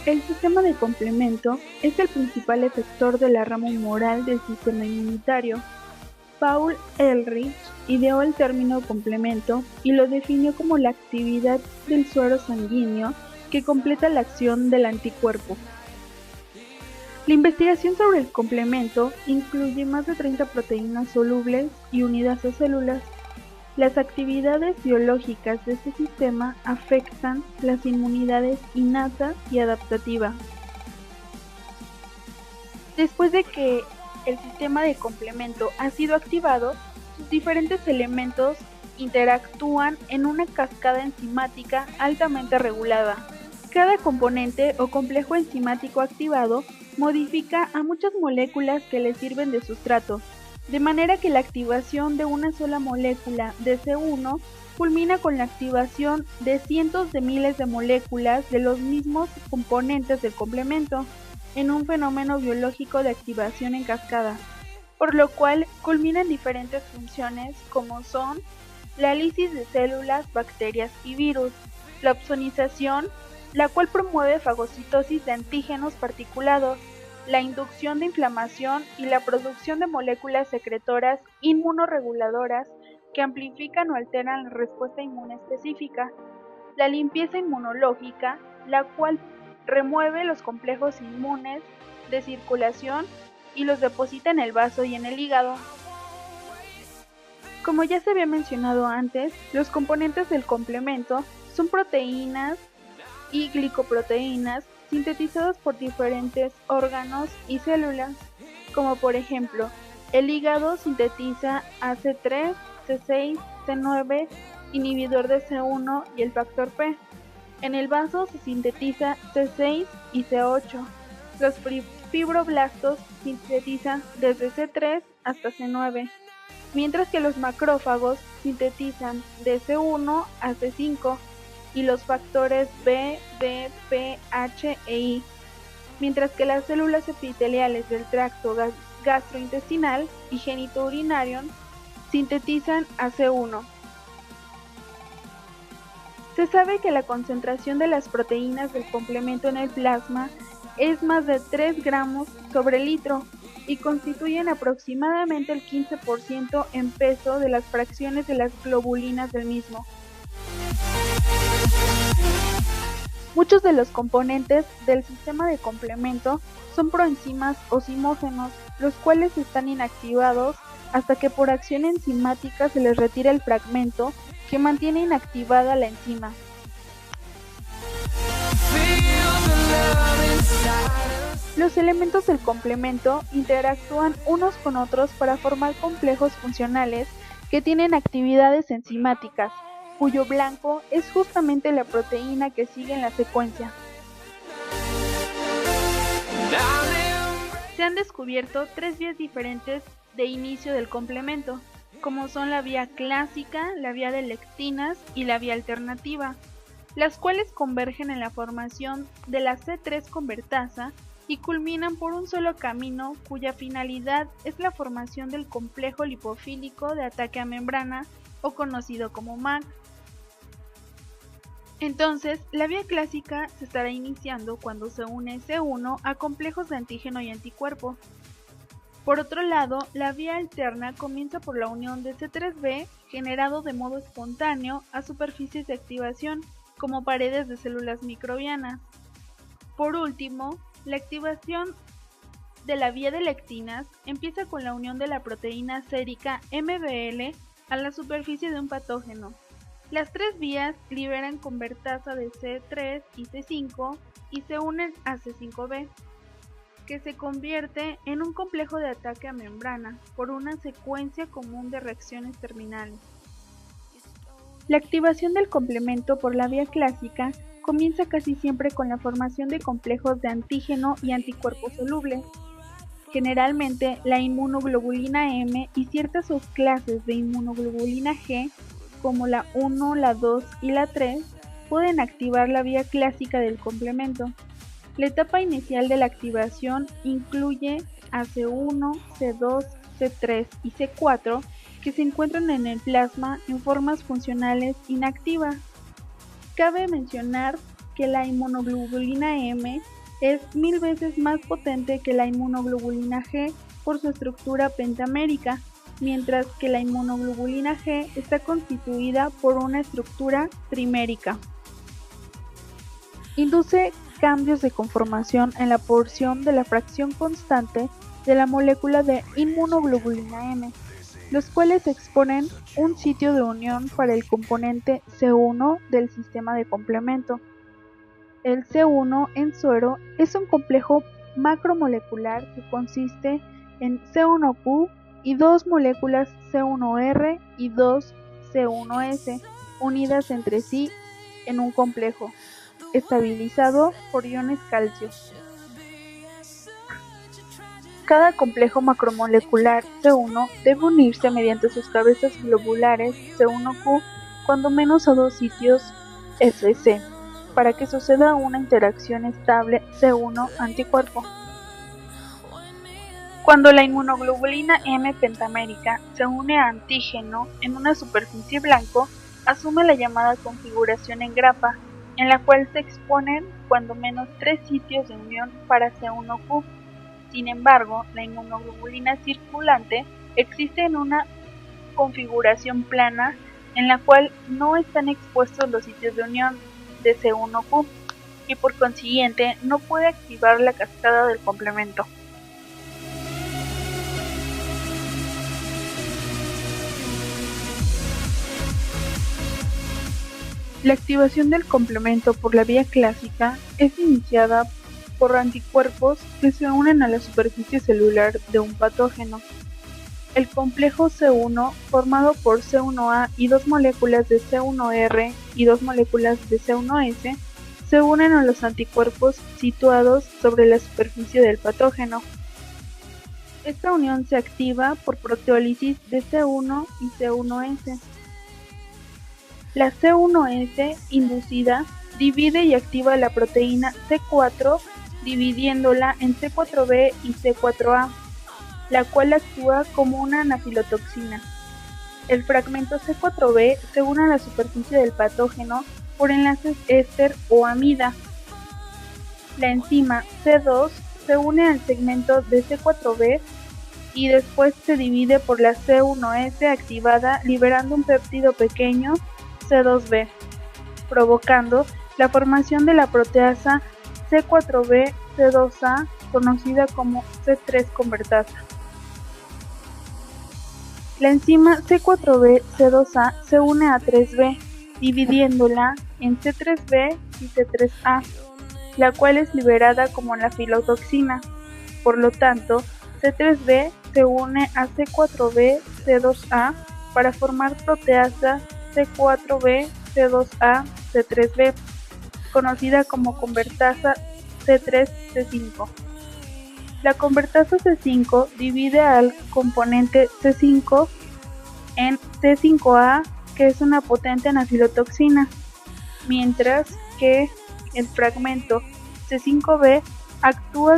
El sistema de complemento es el principal efector de la rama humoral del sistema inmunitario. Paul Ehrlich ideó el término complemento y lo definió como la actividad del suero sanguíneo que completa la acción del anticuerpo. La investigación sobre el complemento incluye más de 30 proteínas solubles y unidas a células. Las actividades biológicas de este sistema afectan las inmunidades innata y adaptativa. Después de que el sistema de complemento ha sido activado, sus diferentes elementos interactúan en una cascada enzimática altamente regulada. Cada componente o complejo enzimático activado modifica a muchas moléculas que le sirven de sustrato, de manera que la activación de una sola molécula de C1 culmina con la activación de cientos de miles de moléculas de los mismos componentes del complemento, en un fenómeno biológico de activación en cascada, por lo cual culmina en diferentes funciones como son la lisis de células, bacterias y virus, la opsonización, la cual promueve fagocitosis de antígenos particulados, la inducción de inflamación y la producción de moléculas secretoras inmunorreguladoras que amplifican o alteran la respuesta inmune específica, la limpieza inmunológica, la cual remueve los complejos inmunes de circulación y los deposita en el vaso y en el hígado. Como ya se había mencionado antes, los componentes del complemento son proteínas y glicoproteínas sintetizadas por diferentes órganos y células, como por ejemplo, el hígado sintetiza AC3, C6, C9, inhibidor de C1 y el factor P. En el vaso se sintetiza C6 y C8. Los fibroblastos sintetizan desde C3 hasta C9, mientras que los macrófagos sintetizan de C1 a C5 y los factores B, D, P, H e I, mientras que las células epiteliales del tracto gastrointestinal y genitourinario sintetizan AC1. Se sabe que la concentración de las proteínas del complemento en el plasma es más de 3 gramos sobre litro y constituyen aproximadamente el 15% en peso de las fracciones de las globulinas del mismo. Muchos de los componentes del sistema de complemento son proenzimas o zimógenos, los cuales están inactivados hasta que por acción enzimática se les retira el fragmento que mantiene inactivada la enzima. Los elementos del complemento interactúan unos con otros para formar complejos funcionales que tienen actividades enzimáticas, cuyo blanco es justamente la proteína que sigue en la secuencia. Se han descubierto 3 vías diferentes de inicio del complemento, como son la vía clásica, la vía de lectinas y la vía alternativa, las cuales convergen en la formación de la C3 convertasa y culminan por un solo camino cuya finalidad es la formación del complejo lipofílico de ataque a membrana o conocido como MAC. Entonces, la vía clásica se estará iniciando cuando se une C1 a complejos de antígeno y anticuerpo. Por otro lado, la vía alterna comienza por la unión de C3b generado de modo espontáneo a superficies de activación, como paredes de células microbianas. Por último, la activación de la vía de lectinas empieza con la unión de la proteína sérica MBL a la superficie de un patógeno. Las 3 vías liberan convertasa de C3 y C5 y se unen a C5b, que se convierte en un complejo de ataque a membrana por una secuencia común de reacciones terminales. La activación del complemento por la vía clásica comienza casi siempre con la formación de complejos de antígeno y anticuerpos solubles. Generalmente, la inmunoglobulina M y ciertas subclases de inmunoglobulina G, como la 1, la 2 y la 3, pueden activar la vía clásica del complemento. La etapa inicial de la activación incluye a C1, C2, C3 y C4 que se encuentran en el plasma en formas funcionales inactivas. Cabe mencionar que la inmunoglobulina M es 1000 veces más potente que la inmunoglobulina G por su estructura pentamérica, mientras que la inmunoglobulina G está constituida por una estructura trimérica. Induce cambios de conformación en la porción de la fracción constante de la molécula de inmunoglobulina M, los cuales exponen un sitio de unión para el componente C1 del sistema de complemento. El C1 en suero es un complejo macromolecular que consiste en C1Q y dos moléculas C1R y 2C1S unidas entre sí en un complejo, estabilizado por iones calcio. Cada complejo macromolecular C1 debe unirse mediante sus cabezas globulares C1Q cuando menos a dos sitios FC, para que suceda una interacción estable C1 anticuerpo. Cuando la inmunoglobulina M pentamérica se une a antígeno en una superficie blanco, asume la llamada configuración en grapa, en la cual se exponen cuando menos 3 sitios de unión para C1Q. Sin embargo, la inmunoglobulina circulante existe en una configuración plana en la cual no están expuestos los sitios de unión de C1Q y por consiguiente no puede activar la cascada del complemento. La activación del complemento por la vía clásica es iniciada por anticuerpos que se unen a la superficie celular de un patógeno. El complejo C1, formado por C1A y dos moléculas de C1R y dos moléculas de C1S, se unen a los anticuerpos situados sobre la superficie del patógeno. Esta unión se activa por proteólisis de C1 y C1S. La C1S inducida divide y activa la proteína C4 dividiéndola en C4b y C4a, la cual actúa como una anafilotoxina. El fragmento C4b se une a la superficie del patógeno por enlaces éster o amida. La enzima C2 se une al segmento de C4b y después se divide por la C1S activada liberando un péptido pequeño C2b, provocando la formación de la proteasa C4b C2A conocida como C3 convertasa. La enzima C4b C2A se une a 3b, dividiéndola en C3b y C3A, la cual es liberada como anafilotoxina. Por lo tanto, C3b se une a C4b C2A para formar proteasa C4b C2A C3b, conocida como convertasa C3-C5. La convertasa C5 divide al componente C5 en C5A, que es una potente anafilotoxina, mientras que el fragmento C5b actúa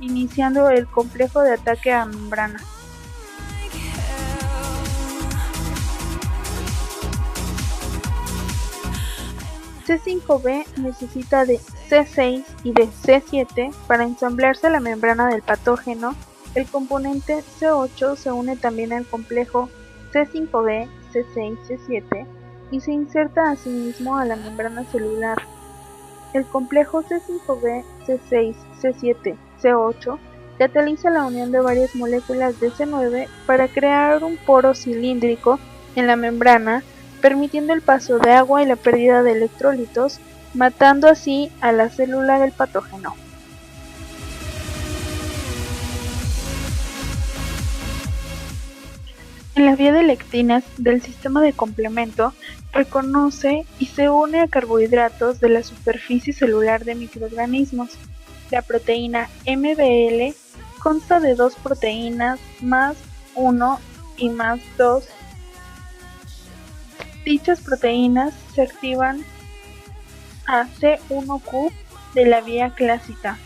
iniciando el complejo de ataque a membrana. C5b necesita de C6 y de C7 para ensamblarse a la membrana del patógeno. El componente C8 se une también al complejo C5b, C6, C7 y se inserta asimismo a la membrana celular. El complejo C5b, C6, C7, C8 cataliza la unión de varias moléculas de C9 para crear un poro cilíndrico en la membrana, permitiendo el paso de agua y la pérdida de electrolitos, matando así a la célula del patógeno. En la vía de lectinas del sistema de complemento, reconoce y se une a carbohidratos de la superficie celular de microorganismos. La proteína MBL consta de dos proteínas más 1 y más 2. Dichas proteínas se activan a C1Q de la vía clásica.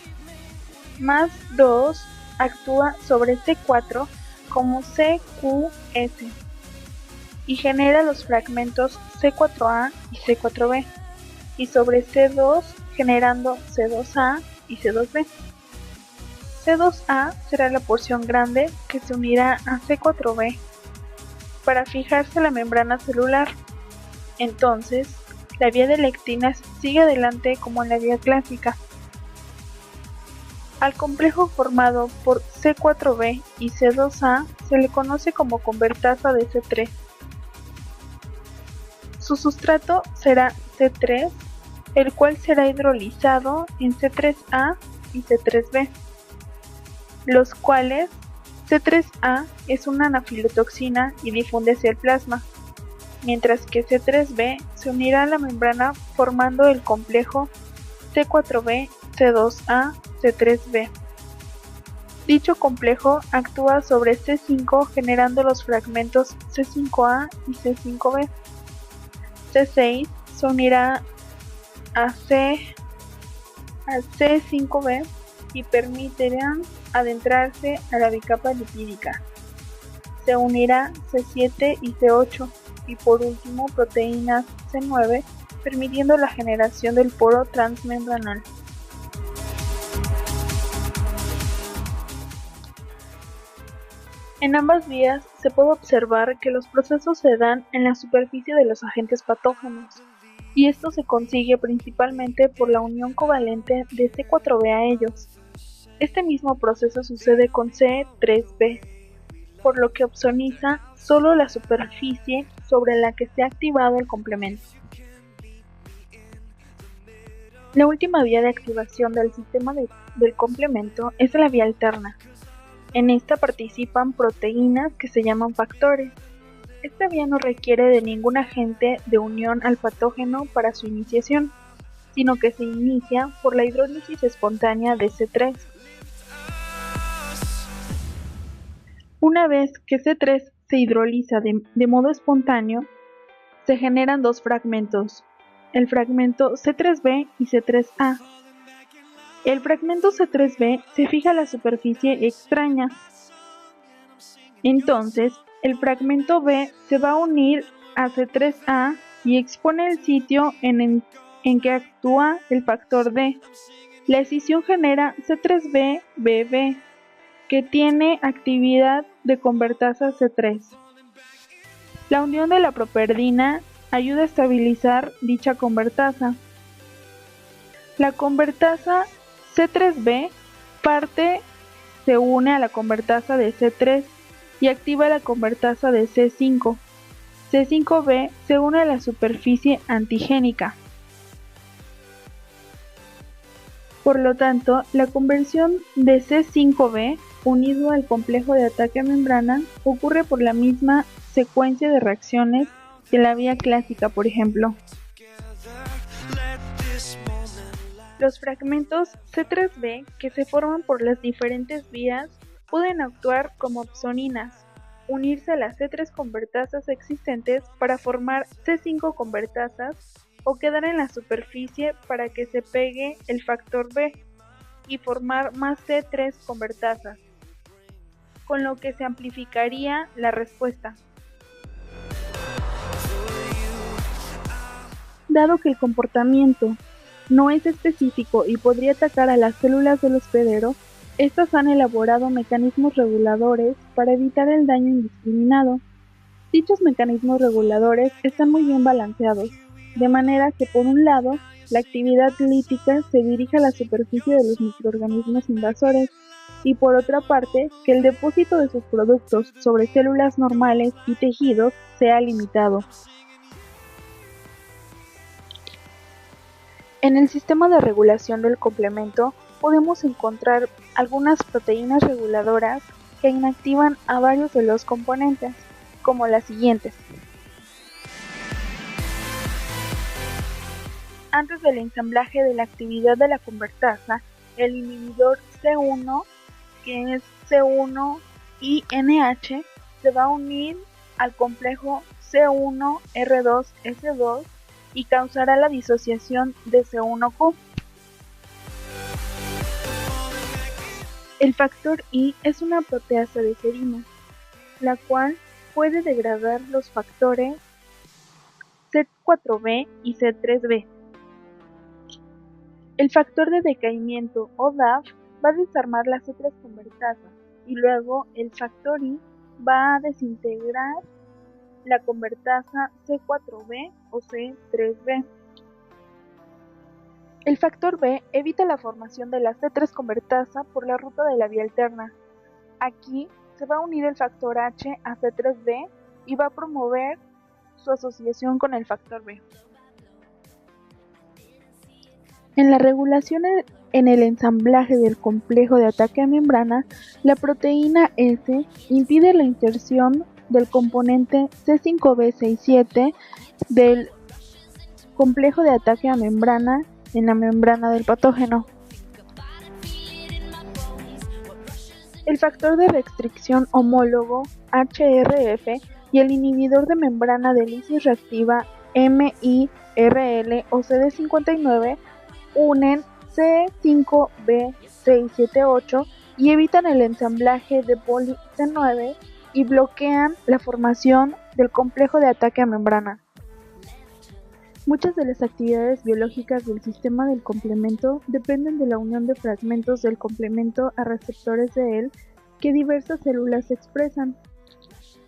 Más 2 actúa sobre C4 como CQS y genera los fragmentos C4A y C4b, y sobre C2 generando C2A y C2b. C2a será la porción grande que se unirá a C4b para fijarse a la membrana celular. Entonces, la vía de lectinas sigue adelante como en la vía clásica. Al complejo formado por C4b y C2a se le conoce como convertasa de C3. Su sustrato será C3, el cual será hidrolizado en C3a y C3b, los cuales C3a es una anafilotoxina y difunde hacia el plasma, mientras que C3b se unirá a la membrana formando el complejo C4b, C2a, C3b. Dicho complejo actúa sobre C5 generando los fragmentos C5a y C5b. C6 se unirá a C5b y permitirán adentrarse a la bicapa lipídica. Se unirá C7 y C8 y por último proteínas C9, permitiendo la generación del poro transmembranal. En ambas vías se puede observar que los procesos se dan en la superficie de los agentes patógenos, y esto se consigue principalmente por la unión covalente de C4b a ellos. Este mismo proceso sucede con C3b, por lo que opsoniza solo la superficie sobre la que se ha activado el complemento. La última vía de activación del sistema del complemento es la vía alterna. En esta participan proteínas que se llaman factores. Esta vía no requiere de ningún agente de unión al patógeno para su iniciación, sino que se inicia por la hidrólisis espontánea de C3. Una vez que C3 se hidroliza de modo espontáneo, se generan dos fragmentos, el fragmento C3b y C3a. El fragmento C3b se fija a la superficie extraña. Entonces, el fragmento B se va a unir a C3a y expone el sitio en que actúa el factor D. La escisión genera C3b-BB, que tiene actividad de convertasa C3. La unión de la properdina ayuda a estabilizar dicha convertasa. La convertasa C3b se une a la convertasa de C3 y activa la convertasa de C5. C5b se une a la superficie antigénica. Por lo tanto, la conversión de C5b unido al complejo de ataque a membrana ocurre por la misma secuencia de reacciones que la vía clásica, por ejemplo. Los fragmentos C3b que se forman por las diferentes vías pueden actuar como opsoninas, unirse a las C3 convertasas existentes para formar C5 convertasas o quedar en la superficie para que se pegue el factor B y formar más C3 convertasas, con lo que se amplificaría la respuesta. Dado que el comportamiento no es específico y podría atacar a las células del hospedero, estas han elaborado mecanismos reguladores para evitar el daño indiscriminado. Dichos mecanismos reguladores están muy bien balanceados, de manera que por un lado, la actividad lítica se dirige a la superficie de los microorganismos invasores, y por otra parte, que el depósito de sus productos sobre células normales y tejidos sea limitado. En el sistema de regulación del complemento podemos encontrar algunas proteínas reguladoras que inactivan a varios de los componentes, como las siguientes. Antes del ensamblaje de la actividad de la convertasa, el inhibidor C1, que es C1-INH, se va a unir al complejo C1-R2-S2 y causará la disociación de C1Q. El factor I es una proteasa de serina, la cual puede degradar los factores C4b y C3b. El factor de decaimiento o DAF va a desarmar la C3 convertasa y luego el factor I va a desintegrar la convertasa C4B o C3B. El factor B evita la formación de la C3 convertasa por la ruta de la vía alterna. Aquí se va a unir el factor H a C3B y va a promover su asociación con el factor B. En la regulación en el ensamblaje del complejo de ataque a membrana, la proteína S impide la inserción del componente C5b67 del complejo de ataque a membrana en la membrana del patógeno. El factor de restricción homólogo HRF y el inhibidor de membrana de lisis reactiva MIRL o CD59 unen C5b678 y evitan el ensamblaje de poli C9 y bloquean la formación del complejo de ataque a membrana. Muchas de las actividades biológicas del sistema del complemento dependen de la unión de fragmentos del complemento a receptores de él que diversas células expresan.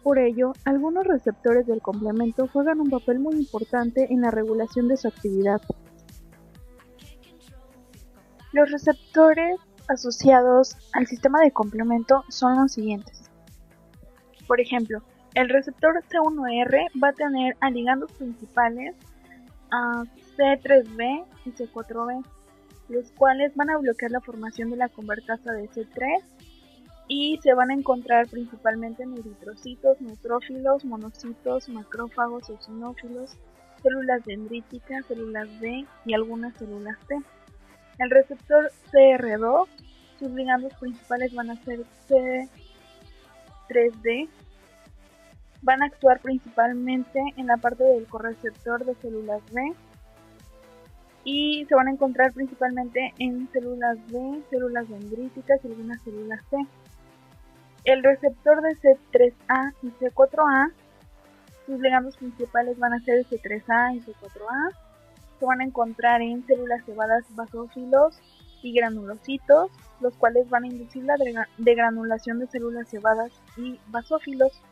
Por ello, algunos receptores del complemento juegan un papel muy importante en la regulación de su actividad. Los receptores asociados al sistema de complemento son los siguientes. Por ejemplo, el receptor C1R va a tener a ligandos principales a C3b y C4b, los cuales van a bloquear la formación de la convertasa de C3 y se van a encontrar principalmente en eritrocitos, neutrófilos, monocitos, macrófagos, eosinófilos, células dendríticas, células B y algunas células T. El receptor CR2, sus ligandos principales van a ser C3d, van a actuar principalmente en la parte del correceptor de células B y se van a encontrar principalmente en células B, células dendríticas y algunas células T. El receptor de C3A y C4A, sus ligandos principales van a ser C3A y C4A. Se van a encontrar en células cebadas basófilos y granulocitos, los cuales van a inducir la degranulación de células cebadas y basófilos.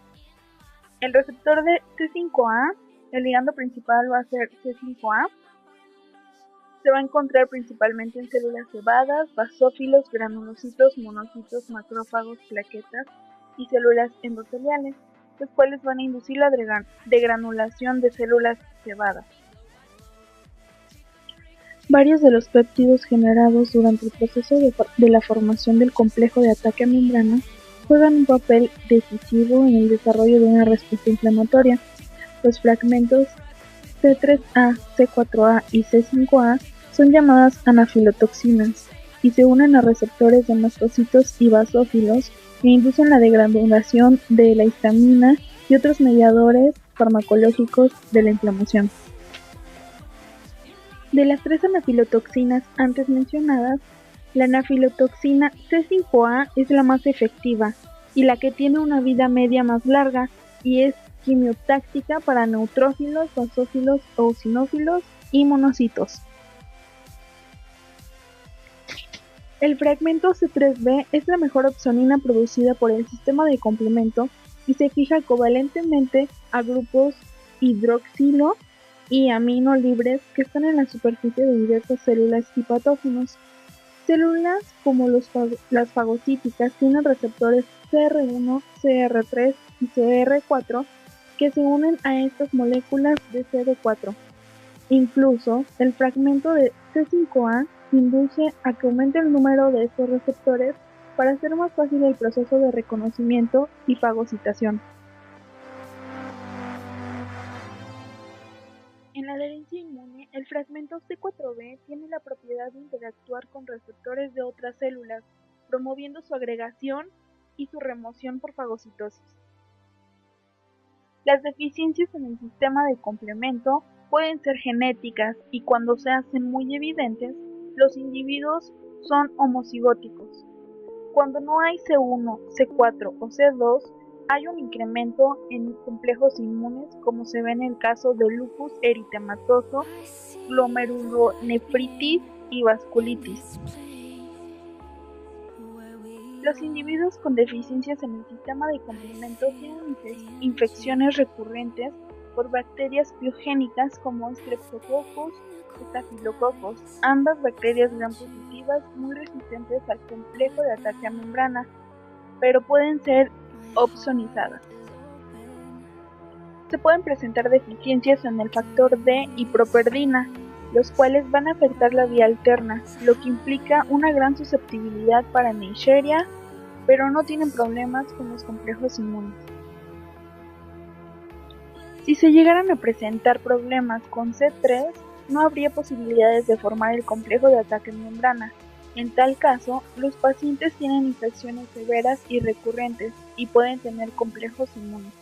El receptor de C5A, el ligando principal va a ser C5A. Se va a encontrar principalmente en células cebadas, basófilos, granulocitos, monocitos, macrófagos, plaquetas y células endoteliales, los cuales van a inducir la degranulación de células cebadas. Varios de los péptidos generados durante el proceso de la formación del complejo de ataque a membrana juegan un papel decisivo en el desarrollo de una respuesta inflamatoria. Los fragmentos C3A, C4A y C5A son llamadas anafilotoxinas y se unen a receptores de mastocitos y basófilos e inducen la degranulación de la histamina y otros mediadores farmacológicos de la inflamación. De las tres anafilotoxinas antes mencionadas, la anafilotoxina C5A es la más efectiva y la que tiene una vida media más larga y es quimiotáctica para neutrófilos, basófilos, eosinófilos y monocitos. El fragmento C3b es la mejor opsonina producida por el sistema de complemento y se fija covalentemente a grupos hidroxilo y amino libres que están en la superficie de diversas células y patógenos. Células como las fagocíticas tienen receptores CR1, CR3 y CR4 que se unen a estas moléculas de CD4. Incluso, el fragmento de C5A induce a que aumente el número de estos receptores para hacer más fácil el proceso de reconocimiento y fagocitación. En la adherencia inmune, el fragmento C4b tiene la propiedad de interactuar con receptores de otras células, promoviendo su agregación y su remoción por fagocitosis. Las deficiencias en el sistema de complemento pueden ser genéticas y cuando se hacen muy evidentes, los individuos son homocigóticos. Cuando no hay C1, C4 o C2, hay un incremento en complejos inmunes como se ve en el caso de lupus eritematoso, glomerulonefritis y vasculitis. Los individuos con deficiencias en el sistema de complemento tienen infecciones recurrentes por bacterias biogénicas como Streptococcus y Staphylococcus, ambas bacterias gram positivas muy resistentes al complejo de ataque a membrana, pero pueden ser opsonizadas. Se pueden presentar deficiencias en el factor D y properdina, los cuales van a afectar la vía alterna, lo que implica una gran susceptibilidad para Neisseria, pero no tienen problemas con los complejos inmunes. Si se llegaran a presentar problemas con C3, no habría posibilidades de formar el complejo de ataque en membrana. En tal caso, los pacientes tienen infecciones severas y recurrentes y pueden tener complejos inmunes.